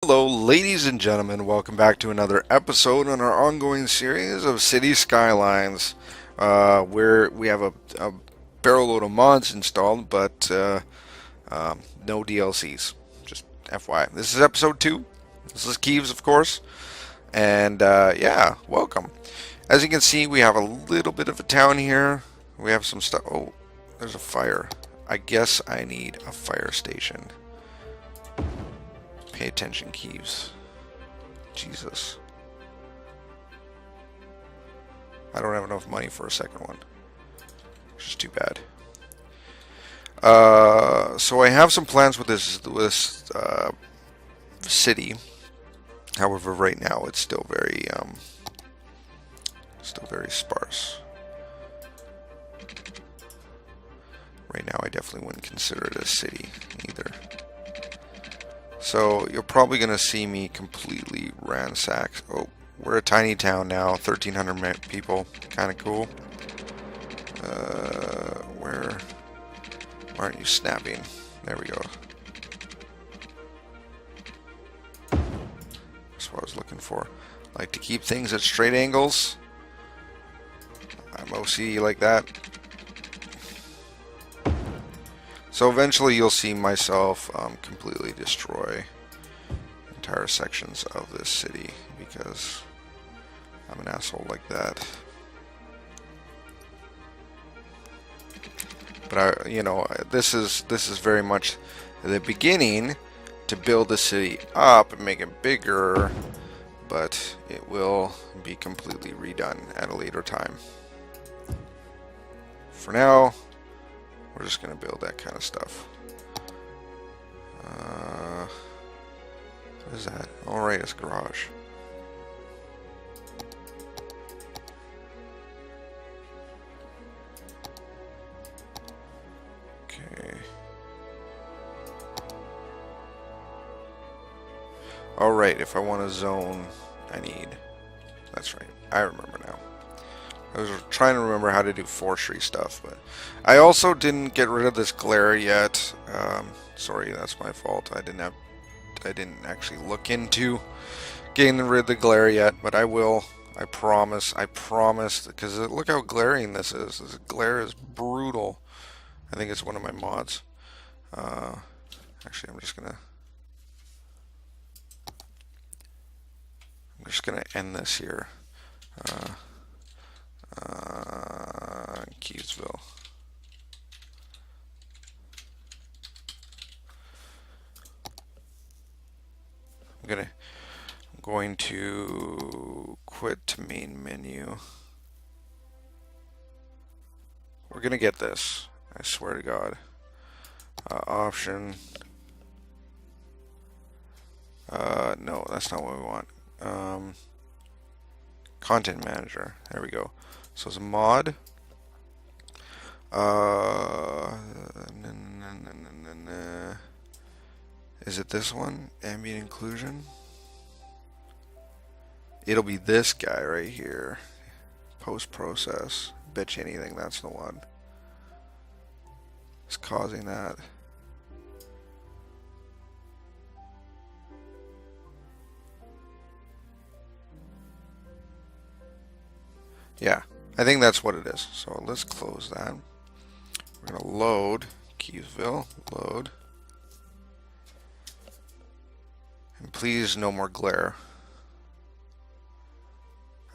Hello, ladies and gentlemen. Welcome back to another episode on our ongoing series of Cities Skylines, where we have a barrel load of mods installed, but no DLCs. Just FYI. This is episode 2. This is Keeves, of course. And yeah, welcome. As you can see, we have a little bit of a town here. We have some stuff. Oh, there's a fire. I guess I need a fire station. Pay attention, Keeves. Jesus. I don't have enough money for a second one, which is too bad. So I have some plans with this city. However, right now it's still very sparse. Right now, I definitely wouldn't consider it a city either. So you're probably going to see me completely ransack. Oh, we're a tiny town now, 1,300 people. Kind of cool. Why aren't you snapping? There we go. That's what I was looking for. Like to keep things at straight angles. I'm OCD like that. So eventually you'll see myself completely destroy entire sections of this city because I'm an asshole like that. But this is very much the beginning to build the city up and make it bigger, but it will be completely redone at a later time. For now, we're just going to build that kind of stuff. What is that? Alright, it's garage. Okay. Alright, if I want a zone, I need... That's right, I remember now. I was trying to remember how to do forestry stuff, but I also didn't get rid of this glare yet. Sorry, that's my fault. I didn't actually look into getting rid of the glare yet, but I will. I promise. I promise. Because look how glaring this is. This glare is brutal. I think it's one of my mods. Actually, I'm just gonna end this here. Keevesville. I'm going to quit to main menu. We're gonna get this. I swear to God. Option. No, that's not what we want. Content manager. There we go. So it's a mod. Is it this one? Ambient inclusion? It'll be this guy right here. Post-process. Bet you anything that's the one. It's causing that. Yeah, I think that's what it is. So let's close that. We're going to load Keevesville. Load. And please, no more glare.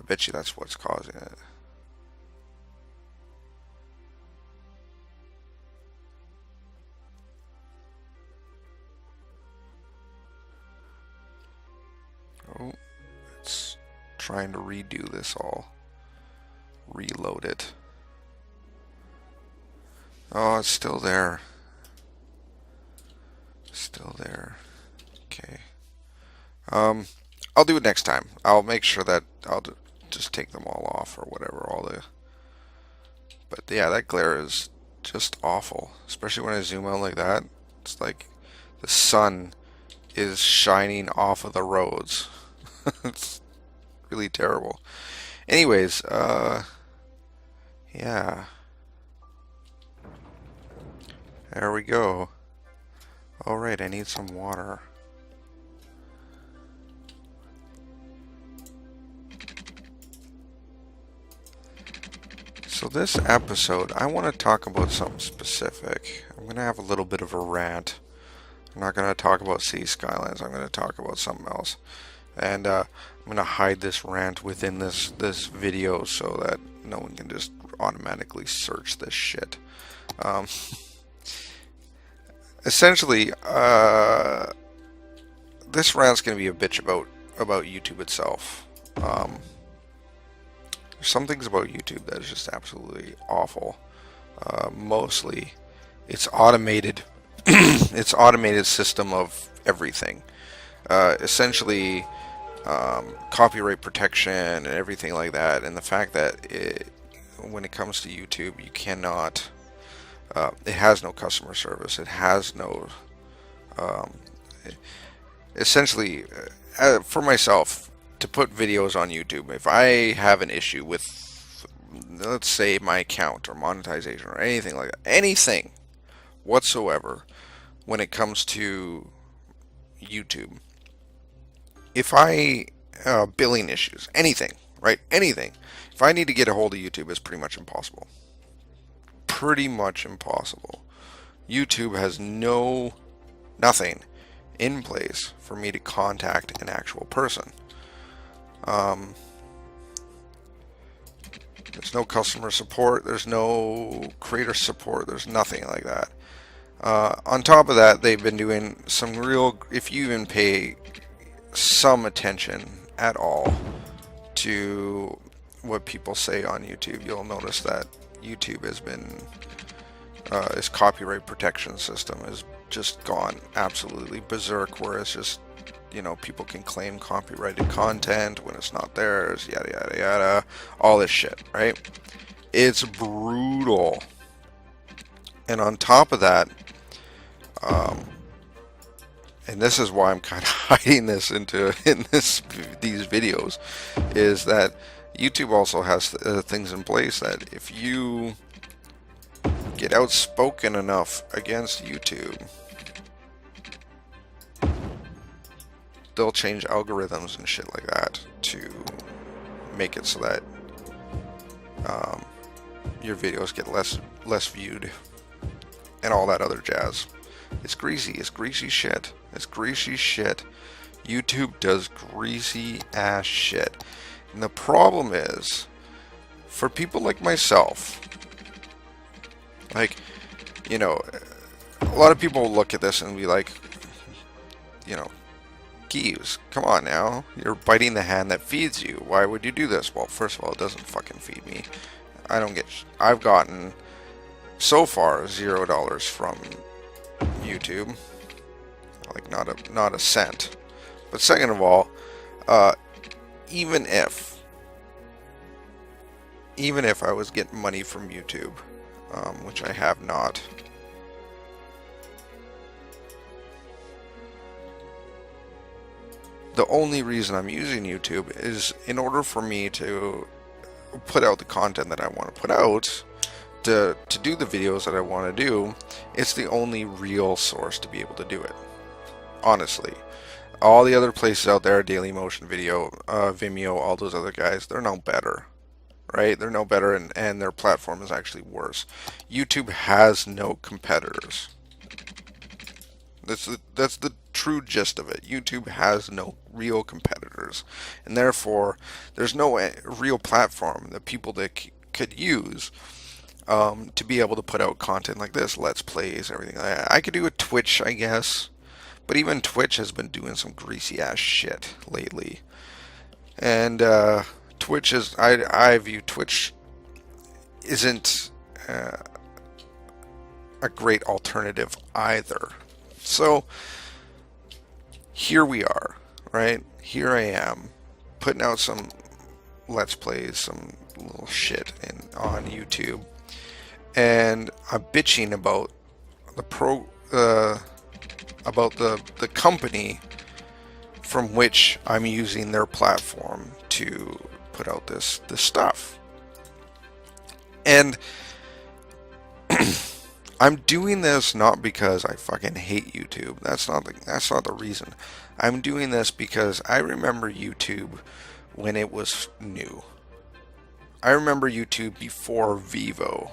I bet you that's what's causing it. Oh, it's trying to redo this all. Reload it. Oh, it's still there. Still there. Okay. I'll do it next time. I'll make sure that I'll just take them all off or whatever. But yeah, that glare is just awful. Especially when I zoom out like that. It's like the sun is shining off of the roads. It's really terrible. Anyways, yeah. There we go. Alright, I need some water. So this episode, I want to talk about something specific. I'm going to have a little bit of a rant. I'm not going to talk about Cities Skylines. I'm going to talk about something else. And I'm going to hide this rant within this video so that no one can just automatically search this shit. Um, Essentially, this rant's going to be a bitch about YouTube itself. There's some things about YouTube that is just absolutely awful. Mostly, it's automated. It's automated system of everything. Essentially, copyright protection and everything like that, and the fact that when it comes to YouTube, you cannot. It has no customer service. It has no. Um, Essentially, for myself, to put videos on YouTube, if I have an issue with, let's say, my account or monetization or anything like that, anything whatsoever, when it comes to YouTube, if I billing issues, anything, right, anything, if I need to get a hold of YouTube, it's pretty much impossible. Pretty much impossible. YouTube has nothing in place for me to contact an actual person. There's no customer support, there's no creator support, there's nothing like that. On top of that, they've been doing some real, if you even pay some attention at all to what people say on YouTube, you'll notice that YouTube has been, its copyright protection system has just gone absolutely berserk, where it's just, people can claim copyrighted content when it's not theirs, yada yada yada, all this shit, right? It's brutal. And on top of that, and this is why I'm kind of hiding this these videos, is that YouTube also has things in place that if you get outspoken enough against YouTube, they'll change algorithms and shit like that to make it so that your videos get less viewed and all that other jazz. It's greasy. It's greasy shit. It's greasy shit. YouTube does greasy ass shit. And the problem is, for people like myself, like, a lot of people look at this and be like, Keeves, come on now. You're biting the hand that feeds you. Why would you do this? Well, first of all, it doesn't fucking feed me. I've gotten, so far, $0 from YouTube. Like, not a cent. But second of all, even if I was getting money from YouTube, which I have not, the only reason I'm using YouTube is in order for me to put out the content that I want to put out, to do the videos that I want to do. It's the only real source to be able to do it. Honestly. All the other places out there, Dailymotion Video, Vimeo, all those other guys, they're no better. Right? They're no better, and their platform is actually worse. YouTube has no competitors. That's the true gist of it. YouTube has no real competitors, and therefore there's no real platform that people that could use to be able to put out content like this, let's plays, everything like that. I could do a Twitch, I guess, but even Twitch has been doing some greasy ass shit lately, and Twitch is, I view Twitch isn't a great alternative either. So here we are, right? Here I am, putting out some let's plays, some little shit on YouTube, and I'm bitching about the company from which I'm using their platform to put out this stuff. And I'm doing this not because I fucking hate YouTube. That's not the reason. I'm doing this because I remember YouTube when it was new. I remember YouTube before Vivo,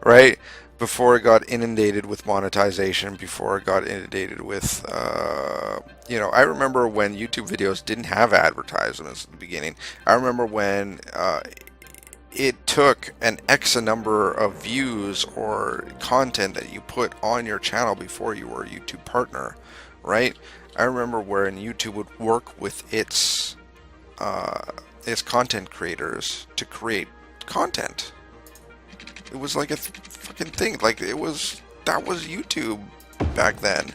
right? Before it got inundated with monetization, before it got inundated with, I remember when YouTube videos didn't have advertisements at the beginning. I remember when it took an X number of views or content that you put on your channel before you were a YouTube partner, right? I remember when YouTube would work with its content creators to create content. It was like a fucking thing. Like that was YouTube back then.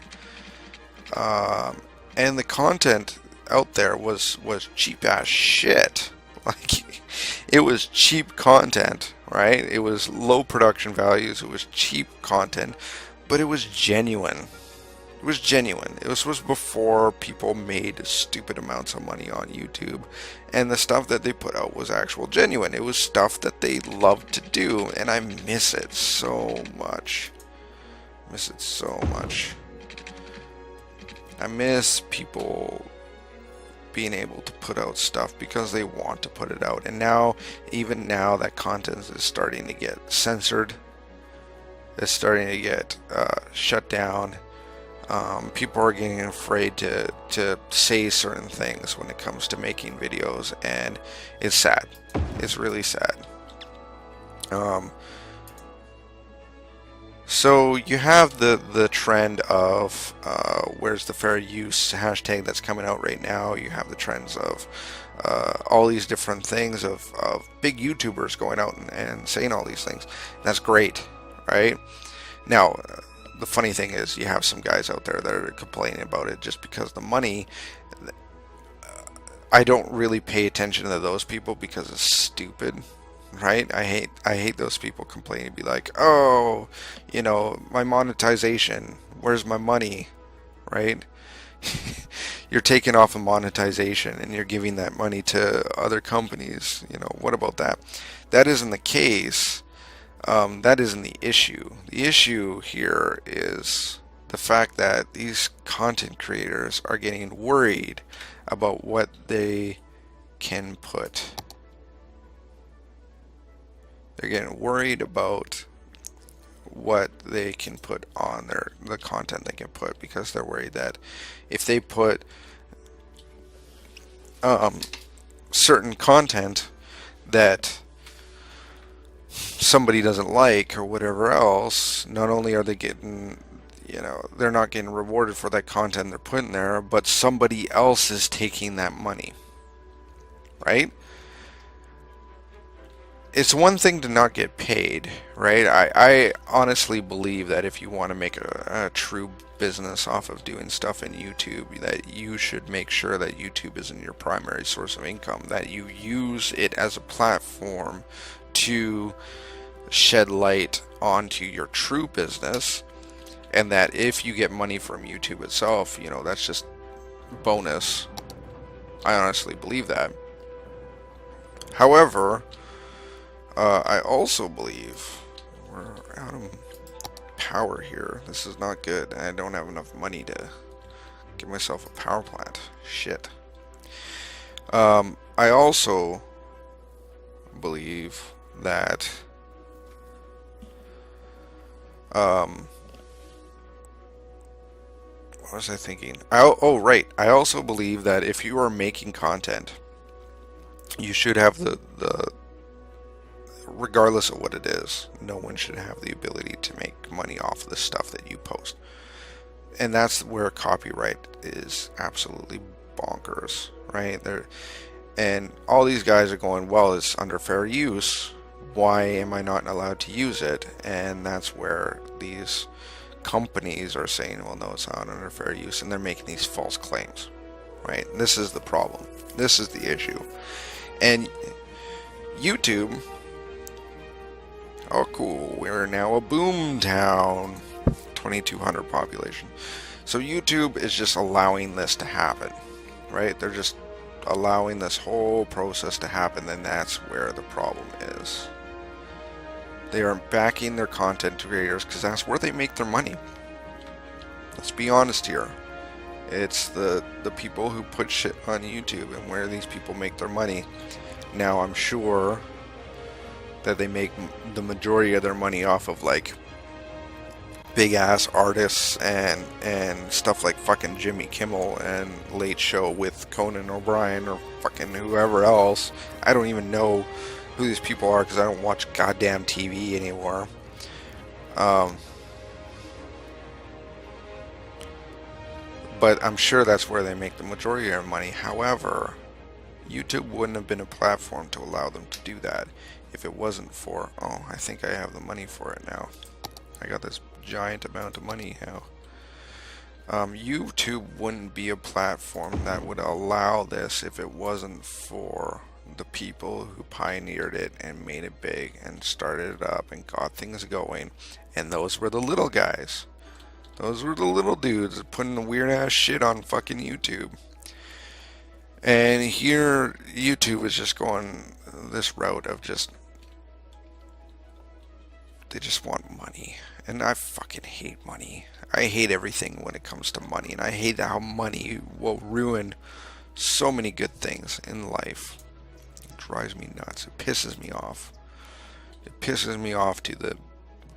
And the content out there was cheap ass shit. Like it was cheap content, right? It was low production values. It was cheap content, but it was genuine. It was genuine. This was before people made stupid amounts of money on YouTube, and the stuff that they put out was actual genuine. It was stuff that they loved to do, and I miss it so much. Miss it so much. I miss people being able to put out stuff because they want to put it out, and now, even now, that content is starting to get censored. It's starting to get shut down. People are getting afraid to say certain things when it comes to making videos, and it's sad. It's really sad. So you have the trend of where's the fair use hashtag that's coming out right now. You have the trends of all these different things of big YouTubers going out and saying all these things. That's great, right? Now, the funny thing is you have some guys out there that are complaining about it just because of the money. I don't really pay attention to those people because it's stupid, right? I hate those people complaining, be like, oh, my monetization, where's my money, right? You're taking off of monetization and you're giving that money to other companies. What about that? That isn't the case. That isn't the issue. The issue here is the fact that these content creators are getting worried about what they can put. They're getting worried about what they can put on the content they can put, because they're worried that if they put certain content that somebody doesn't like or whatever else, not only are they getting, they're not getting rewarded for that content they're putting there, but somebody else is taking that money, right? It's one thing to not get paid, right? I honestly believe that if you want to make a true business off of doing stuff in YouTube, that you should make sure that YouTube isn't your primary source of income, that you use it as a platform to shed light onto your true business, and that if you get money from YouTube itself, that's just bonus. I honestly believe that. However, I also believe we're out of power here. This is not good. I don't have enough money to give myself a power plant. Shit. I also believe that what was I thinking? Right. I also believe that if you are making content, you should have the regardless of what it is, no one should have the ability to make money off the stuff that you post. And that's where copyright is absolutely bonkers, right? And all these guys are going, well, it's under fair use. Why am I not allowed to use it? And that's where these companies are saying, well, no, it's not under fair use. And they're making these false claims, right? This is the problem. This is the issue. And YouTube, oh, cool, we're now a boom town, 2,200 population. So YouTube is just allowing this to happen, right? They're just allowing this whole process to happen, and that's where the problem is. They are backing their content creators because that's where they make their money. Let's be honest here. It's the people who put shit on YouTube and where these people make their money. Now I'm sure that they make the majority of their money off of like big ass artists and stuff like fucking Jimmy Kimmel and Late Show with Conan O'Brien or fucking whoever else. I don't even know who these people are because I don't watch goddamn TV anymore. But I'm sure that's where they make the majority of their money. However, YouTube wouldn't have been a platform to allow them to do that if it wasn't for, oh, I think I have the money for it now. I got this giant amount of money now. YouTube wouldn't be a platform that would allow this if it wasn't for the people who pioneered it and made it big and started it up and got things going. And those were the little guys. Those were the little dudes putting the weird ass shit on fucking YouTube. And here, YouTube is just going this route of just, they just want money. And I fucking hate money. I hate everything when it comes to money. And I hate how money will ruin so many good things in life. It drives me nuts. It pisses me off. It pisses me off to the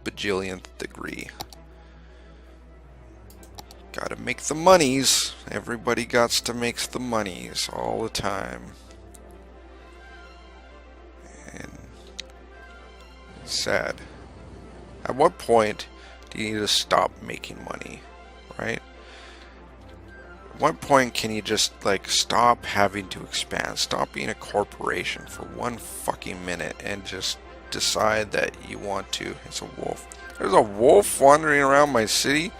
bajillionth degree. Gotta make the monies. Everybody gots to make the monies all the time. And it's sad. At what point do you need to stop making money, right? At what point can you just like stop having to expand, stop being a corporation for one fucking minute and just decide that you want to? It's a wolf. There's a wolf wandering around my city.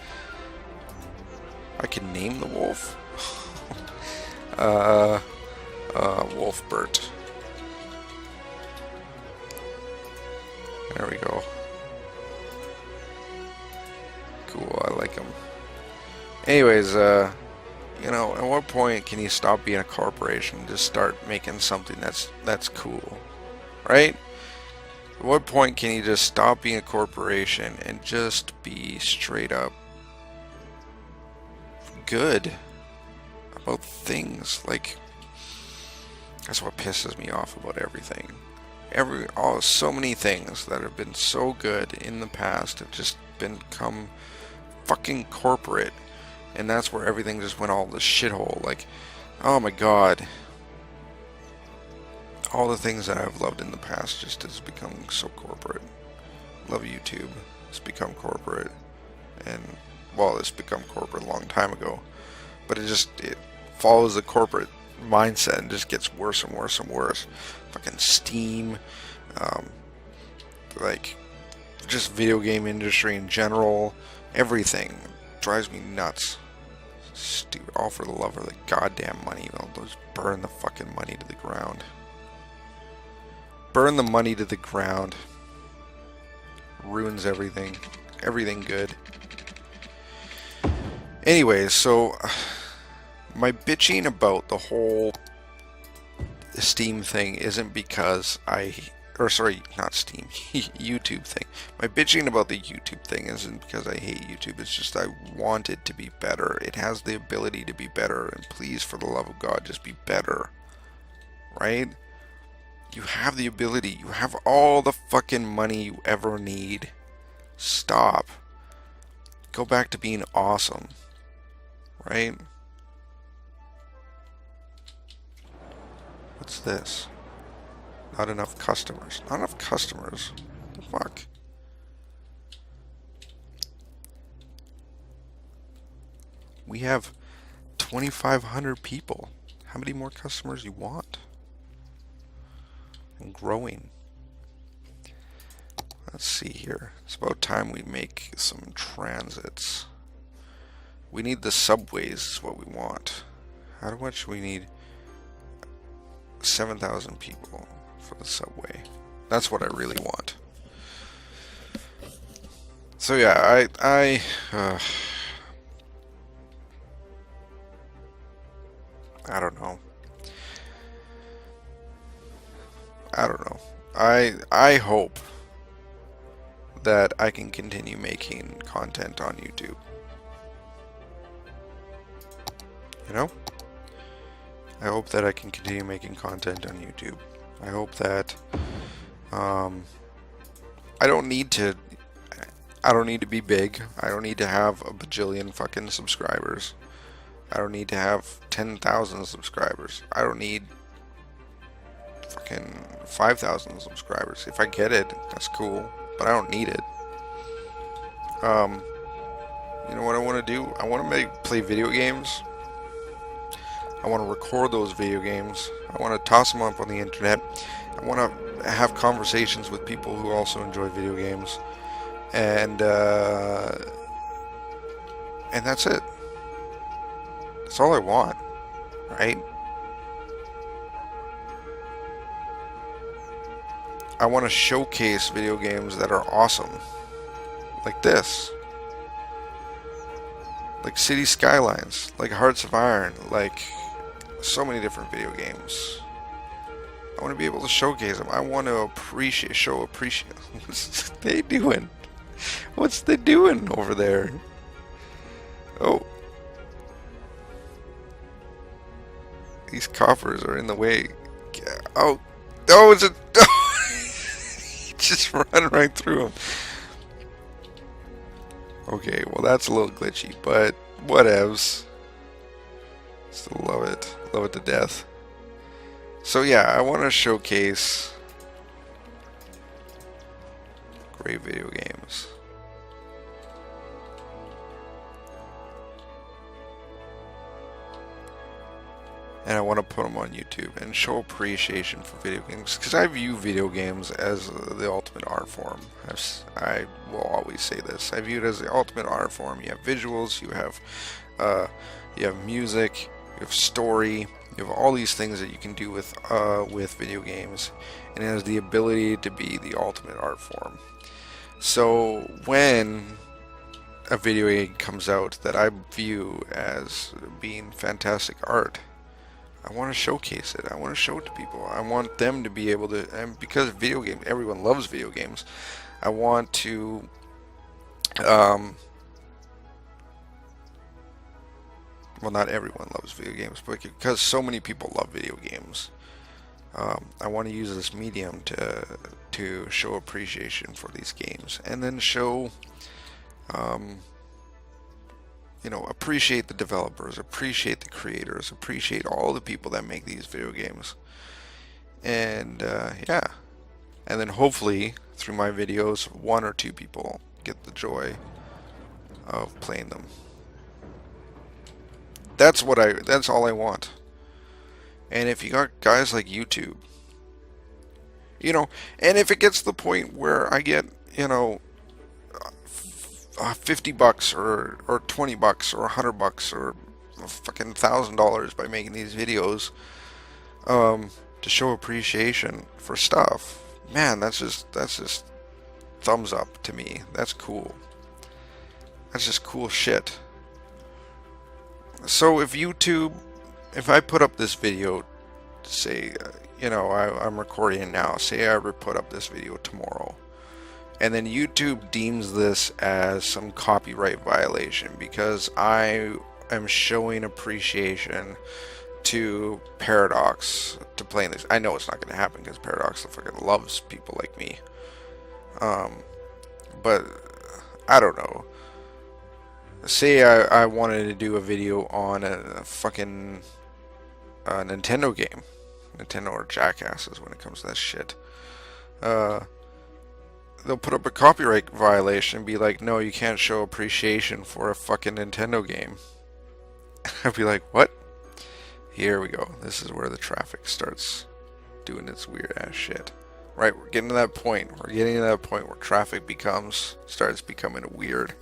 I can name the wolf. Wolfbert. There we go. Cool, I like him. Anyways, you know, at what point can you stop being a corporation and just start making something that's cool, right? At what point can you just stop being a corporation and just be straight up good about things? Like, that's what pisses me off about everything. So many things that have been so good in the past have just become fucking corporate, and that's where everything just went all this shithole. Like, oh my god, all the things that I've loved in the past just has become so corporate. Love YouTube. It's become corporate, and well, it's become corporate a long time ago, but it follows the corporate mindset and just gets worse and worse and worse. Fucking Steam, like just video game industry in general, everything drives me nuts. Stupid, all for the love of the goddamn money. They'll just burn the fucking money to the ground. Burn the money to the ground. Ruins everything. Everything good. Anyways, so my bitching about the whole Steam thing isn't because not Steam, YouTube thing. My bitching about the YouTube thing isn't because I hate YouTube. It's just I want it to be better. It has the ability to be better, and please, for the love of God, just be better. Right? You have the ability. You have all the fucking money you ever need. Stop. Go back to being awesome. Right? What's this? Not enough customers. Not enough customers? What the fuck? We have 2,500 people. How many more customers you want? And growing. Let's see here. It's about time we make some transits. We need the subways is what we want. How much we need? 7,000 people for the subway. That's what I really want. So yeah, I don't know. I hope that I can continue making content on YouTube. You know? I hope that I can continue making content on YouTube. I hope that I don't need to be big. I don't need to have a bajillion fucking subscribers. I don't need to have 10,000 subscribers. I don't need fucking 5,000 subscribers. If I get it, that's cool, but I don't need it. You know what I want to do? I want to play video games. I want to record those video games. I want to toss them up on the internet. I want to have conversations with people who also enjoy video games. And that's it. That's all I want, right? I want to showcase video games that are awesome. Like this. Like Cities Skylines. Like Hearts of Iron. Like so many different video games. I want to be able to showcase them. I want to show appreciation. What's they doing? What's they doing over there? Oh. These coffers are in the way. Oh. Oh, it's a... Just run right through them. Okay, well that's a little glitchy, but whatevs. Still love it. Love it to death. So yeah, I want to showcase great video games. And I want to put them on YouTube and show appreciation for video games, because I view video games as the ultimate art form. I will always say this. I view it as the ultimate art form. You have visuals, you have music, you have story, you have all these things that you can do with video games, and it has the ability to be the ultimate art form. So when a video game comes out that I view as being fantastic art, I want to showcase it. I want to show it to people. I want them to be able to, and because video games, everyone loves video games, I want to well, not everyone loves video games, but because so many people love video games, I want to use this medium to show appreciation for these games, and then show you know, appreciate the developers, appreciate the creators, appreciate all the people that make these video games. And yeah, and then hopefully through my videos, one or two people get the joy of playing them. That's all I want. And if you got guys like YouTube, you know, and if it gets to the point where I get, you know, $50 or $20 or $100 or fucking $1,000 by making these videos to show appreciation for stuff, man, that's just thumbs up to me. That's cool. That's just cool shit. So if I put up this video, say, you know, I'm recording it now, say I put up this video tomorrow, and then YouTube deems this as some copyright violation because I am showing appreciation to Paradox to playing this. I know it's not going to happen because Paradox fucking loves people like me. But I don't know. Say I wanted to do a video on a fucking Nintendo game. Nintendo are jackasses when it comes to that shit. They'll put up a copyright violation and be like, no, you can't show appreciation for a fucking Nintendo game. I'd be like, what? Here we go. This is where the traffic starts doing its weird ass shit. Right, we're getting to that point. We're getting to that point where traffic starts becoming weird.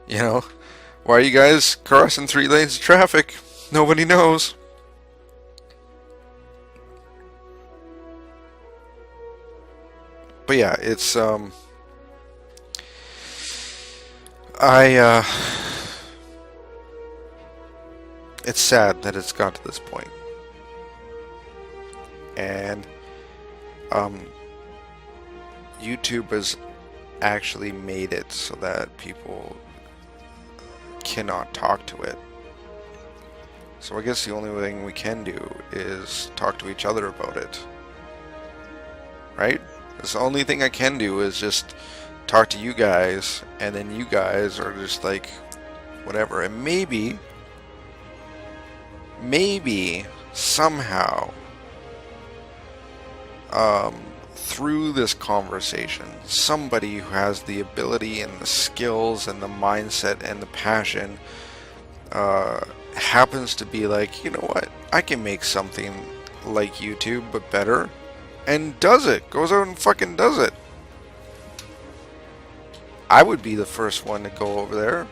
You know? Why are you guys crossing 3 lanes of traffic? Nobody knows. But yeah, it's it's sad that it's got to this point. And YouTube has actually made it so that people cannot talk to it. So I guess the only thing we can do is talk to each other about it. right? That's the only thing I can do is just talk to you guys, and then you guys are just like, whatever. And maybe somehow, through this conversation, somebody who has the ability and the skills and the mindset and the passion happens to be like, you know what, I can make something like YouTube but better, and does it, goes out and fucking does it. I would be the first one to go over there.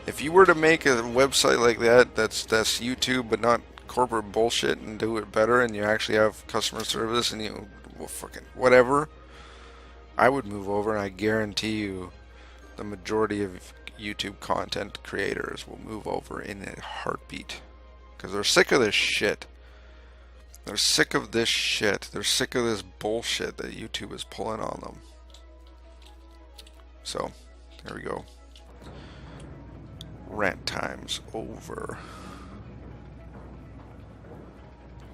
If you were to make a website like that, that's YouTube but not corporate bullshit, and do it better, and you actually have customer service, and you, well, fucking whatever, I would move over, and I guarantee you the majority of YouTube content creators will move over in a heartbeat, because they're sick of this shit. They're sick of this shit. They're sick of this bullshit that YouTube is pulling on them. So, there we go. Rant time's over.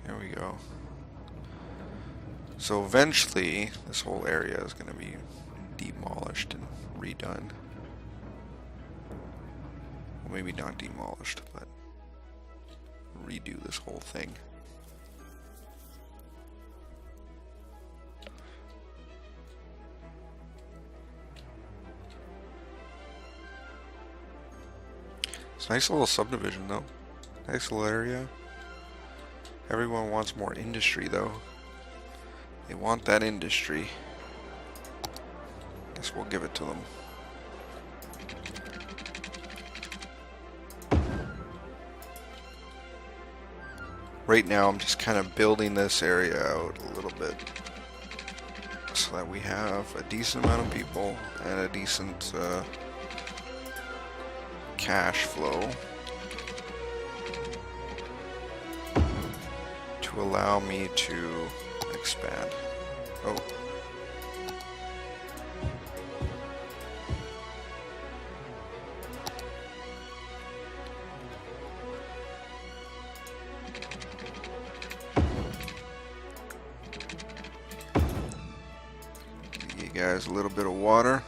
There we go. So eventually, this whole area is going to be demolished and redone. Well, maybe not demolished, but redo this whole thing. It's a nice little subdivision, though. Nice little area. Everyone wants more industry, though. They want that industry. Guess we'll give it to them. Right now, I'm just kind of building this area out a little bit, so that we have a decent amount of people and a decent cash flow to allow me to expand. Oh. Give you guys a little bit of water.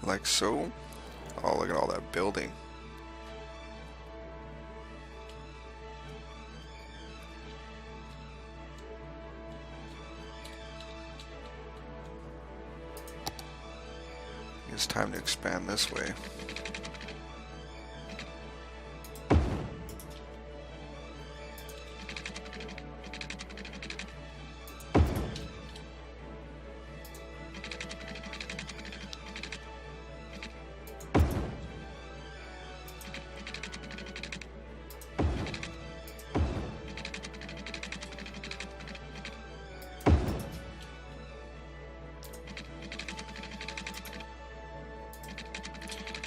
Like so. Oh, look at all that building. It's time to expand this way.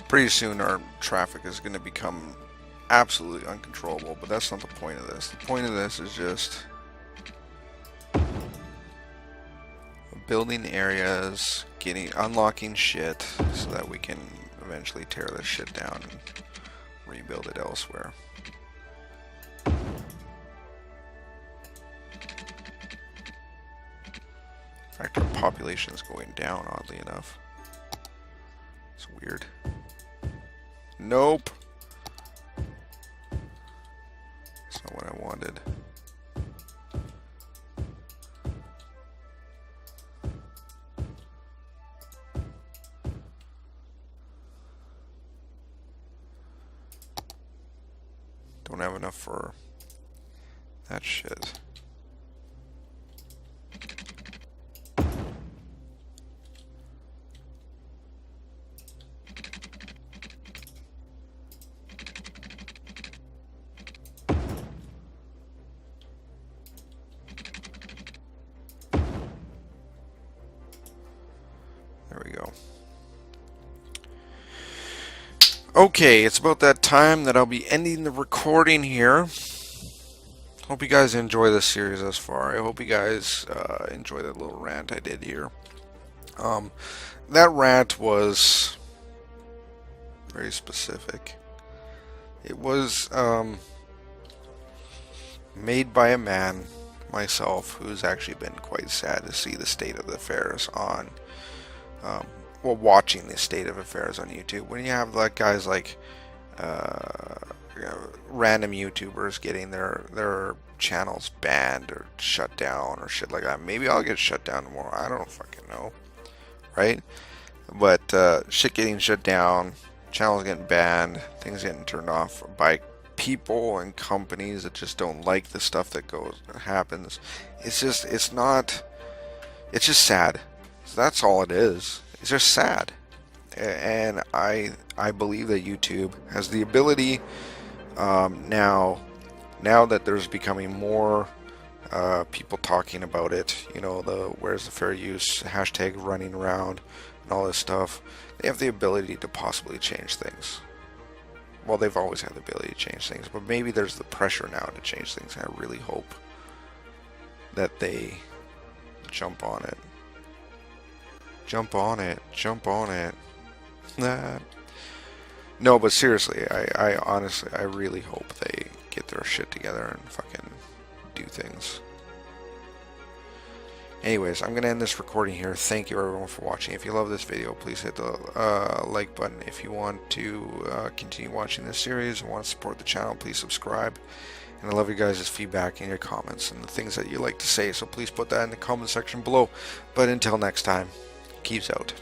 Pretty soon our traffic is going to become absolutely uncontrollable, but that's not the point of this. The point of this is just building areas, unlocking shit so that we can eventually tear this shit down and rebuild it elsewhere. In fact, our population is going down, oddly enough. It's weird. Nope. That's not what I wanted. Don't have enough for that shit. There we go. Okay, it's about that time that I'll be ending the recording here. Hope you guys enjoy this series thus far. I hope you guys enjoy that little rant I did here. That rant was very specific. It was made by a man, myself, who's actually been quite sad to see the state of the affairs on, um, well, watching the state of affairs on YouTube. When you have like guys like uh, random YouTubers getting their channels banned or shut down or shit like that. Maybe I'll get shut down tomorrow. I don't fucking know, right? But shit getting shut down, channels getting banned, things getting turned off by people and companies that just don't like the stuff that happens. It's just sad. So that's all it is. It's just sad. And I believe that YouTube has the ability, now that there's becoming more people talking about it, you know, the where's the fair use hashtag running around and all this stuff, they have the ability to possibly change things. Well, they've always had the ability to change things, but maybe there's the pressure now to change things. I really hope that they jump on it. Jump on it. Jump on it. Nah. No, but seriously, I honestly, I really hope they get their shit together and fucking do things. Anyways, I'm going to end this recording here. Thank you everyone for watching. If you love this video, please hit the like button. If you want to continue watching this series and want to support the channel, please subscribe. And I love you guys' feedback and your comments and the things that you like to say, so please put that in the comment section below. But until next time, Keeves out.